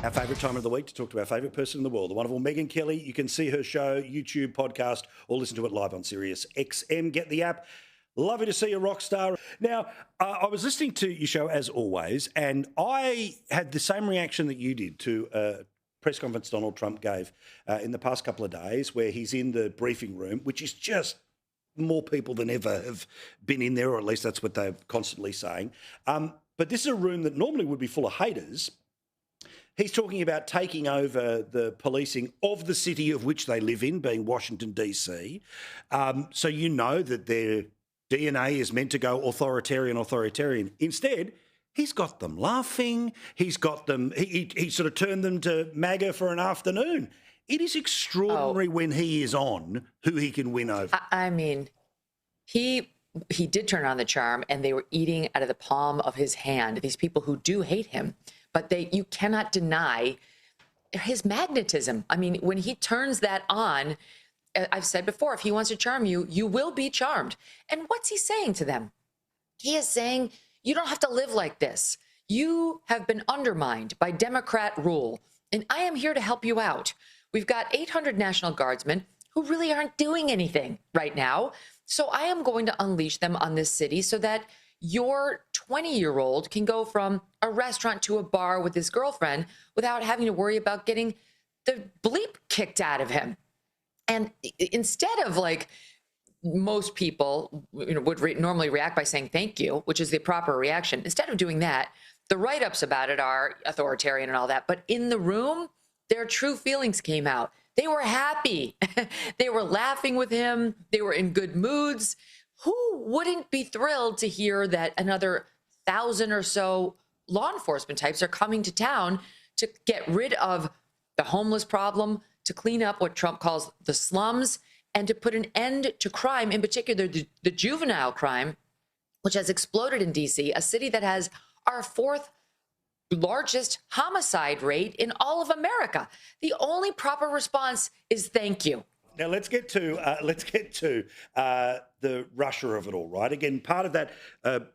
Our favourite time of the week to talk to our favourite person in the world, the wonderful Megyn Kelly. You can see her show, YouTube, podcast, or listen to it live on Sirius XM. Get the app. Lovely to see you, rock star. Now, I was listening to your show as always, and I had the same reaction that you did to a press conference Donald Trump gave in the past couple of days, where he's in the briefing room, which is just more people than ever have been in there, or at least that's what they're constantly saying. But this is a room that normally would be full of haters. He's talking about taking over the policing of the city of which they live in, being Washington, D.C. So you know that their DNA is meant to go authoritarian. Instead, he's got them laughing. He's got them, he sort of turned them to MAGA for an afternoon. It is extraordinary when he is on who he can win over. I mean, he did turn on the charm, and they were eating out of the palm of his hand, these people who do hate him. But you cannot deny his magnetism. I mean, when he turns that on, I've said before, if he wants to charm you, you will be charmed. And what's he saying to them? He is saying, you don't have to live like this. You have been undermined by Democrat rule, and I am here to help you out. We've got 800 National Guardsmen who really aren't doing anything right now. So I am going to unleash them on this city so that your 20-year-old can go from a restaurant to a bar with his girlfriend without having to worry about getting the bleep kicked out of him. And instead of, like, most people would normally react by saying thank you, which is the proper reaction. Instead of doing that, the write-ups about it are authoritarian and all that. But in the room, their true feelings came out. They were happy. They were laughing with him. They were in good moods. Who wouldn't be thrilled to hear that another 1,000 or so law enforcement types are coming to town to get rid of the homeless problem, to clean up what Trump calls the slums, and to put an end to crime, in particular the juvenile crime, which has exploded in D.C., a city that has our fourth largest homicide rate in all of America. The only proper response is thank you. Now let's get to the Russia of it all, right? Again, part of that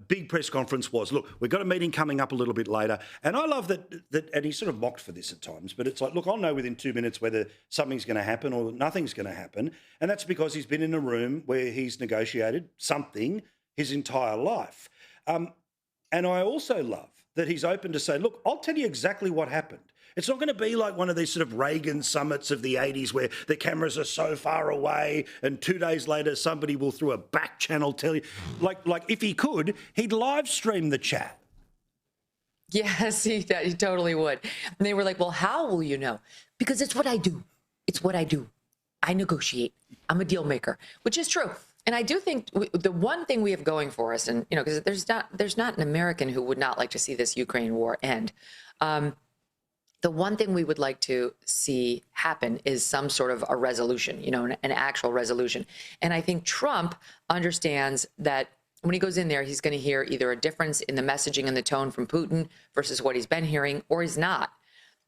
big press conference was, look, we've got a meeting coming up a little bit later, and I love that, and he's sort of mocked for this at times, but it's like, look, I'll know within 2 minutes whether something's going to happen or nothing's going to happen, and that's because he's been in a room where he's negotiated something his entire life. And I also love that he's open to say, look, I'll tell you exactly what happened. It's not going to be like one of these sort of Reagan summits of the 80s where the cameras are so far away and 2 days later somebody will, through a back channel, tell you. Like if he could, he'd live stream the chat. Yes, he totally would. And they were like, well, how will you know? Because it's what I do. It's what I do. I negotiate. I'm a deal maker, which is true. And I do think the one thing we have going for us, and, because there's not an American who would not like to see this Ukraine war end. The one thing we would like to see happen is some sort of a resolution, an actual resolution. And I think Trump understands that when he goes in there, he's going to hear either a difference in the messaging and the tone from Putin versus what he's been hearing, or he's not.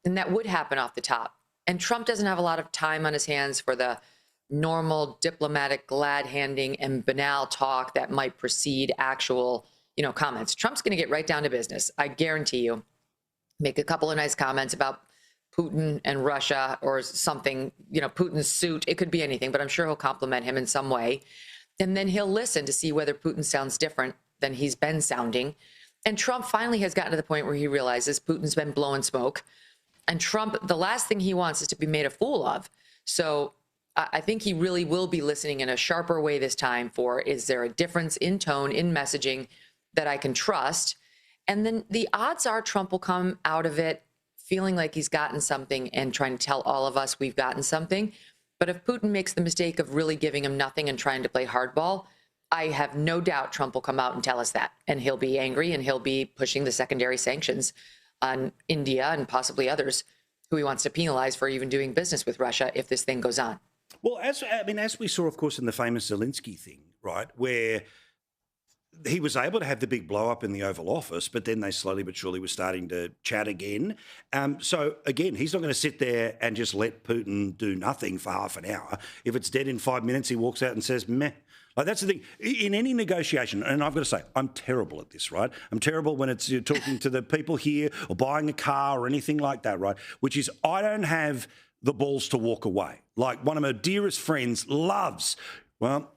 And that would happen off the top. And Trump doesn't have a lot of time on his hands for the normal diplomatic glad-handing and banal talk that might precede actual, comments. Trump's going to get right down to business. I guarantee you. Make a couple of nice comments about Putin and Russia or something, Putin's suit. It could be anything, but I'm sure he'll compliment him in some way. And then he'll listen to see whether Putin sounds different than he's been sounding. And Trump finally has gotten to the point where he realizes Putin's been blowing smoke. And Trump, the last thing he wants is to be made a fool of. So I think he really will be listening in a sharper way this time for, is there a difference in tone, in messaging that I can trust? And then the odds are Trump will come out of it feeling like he's gotten something and trying to tell all of us we've gotten something. But if Putin makes the mistake of really giving him nothing and trying to play hardball, I have no doubt Trump will come out and tell us that. And he'll be angry, and he'll be pushing the secondary sanctions on India and possibly others who he wants to penalize for even doing business with Russia if this thing goes on. Well, as we saw, of course, in the famous Zelensky thing, right, where he was able to have the big blow up in the Oval Office, but then they slowly but surely were starting to chat again. So, again, he's not going to sit there and just let Putin do nothing for half an hour. If it's dead in 5 minutes, he walks out and says, meh, Like, that's the thing. In any negotiation, and I've got to say, I'm terrible at this, right? I'm terrible when it's you're talking to the people here or buying a car or anything like that, right? Which is, I don't have the balls to walk away. Like, one of my dearest friends loves, well,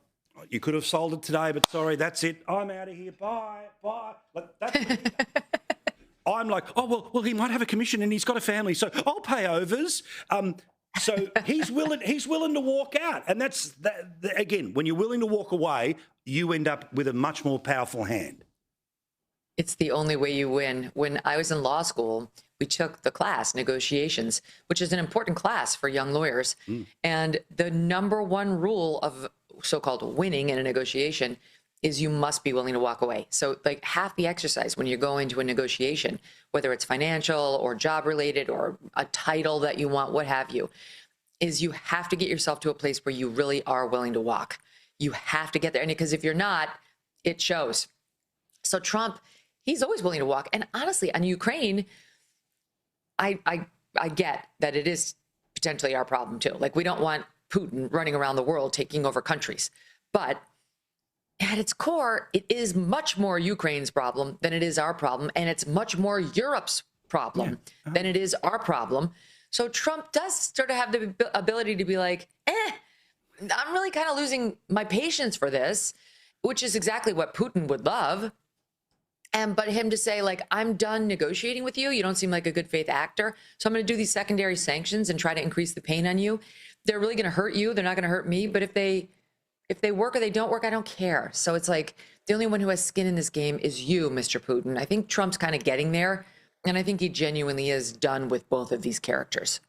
you could have sold it today, but sorry, that's it. I'm out of here. Bye. Like, that's I'm like, oh, well, he might have a commission and he's got a family, so I'll pay overs. So he's willing to walk out. And that's, again, when you're willing to walk away, you end up with a much more powerful hand. It's the only way you win. When I was in law school, we took the class, negotiations, which is an important class for young lawyers. And the number one rule of so-called winning in a negotiation is you must be willing to walk away. So like half the exercise when you go into a negotiation, whether it's financial or job related or a title that you want, what have you, is you have to get yourself to a place where you really are willing to walk. You have to get there. And because if you're not, it shows. So Trump, he's always willing to walk. And honestly, on Ukraine, I get that it is potentially our problem too. Like, we don't want Putin running around the world taking over countries. But at its core, it is much more Ukraine's problem than it is our problem. And it's much more Europe's problem than it is our problem. So Trump does sort of have the ability to be like, I'm really kind of losing my patience for this, which is exactly what Putin would love. But him to say, like, I'm done negotiating with you. You don't seem like a good faith actor. So I'm going to do these secondary sanctions and try to increase the pain on you. They're really going to hurt you. They're not going to hurt me. But if they work or they don't work, I don't care. So it's like the only one who has skin in this game is you, Mr. Putin. I think Trump's kind of getting there. And I think he genuinely is done with both of these characters.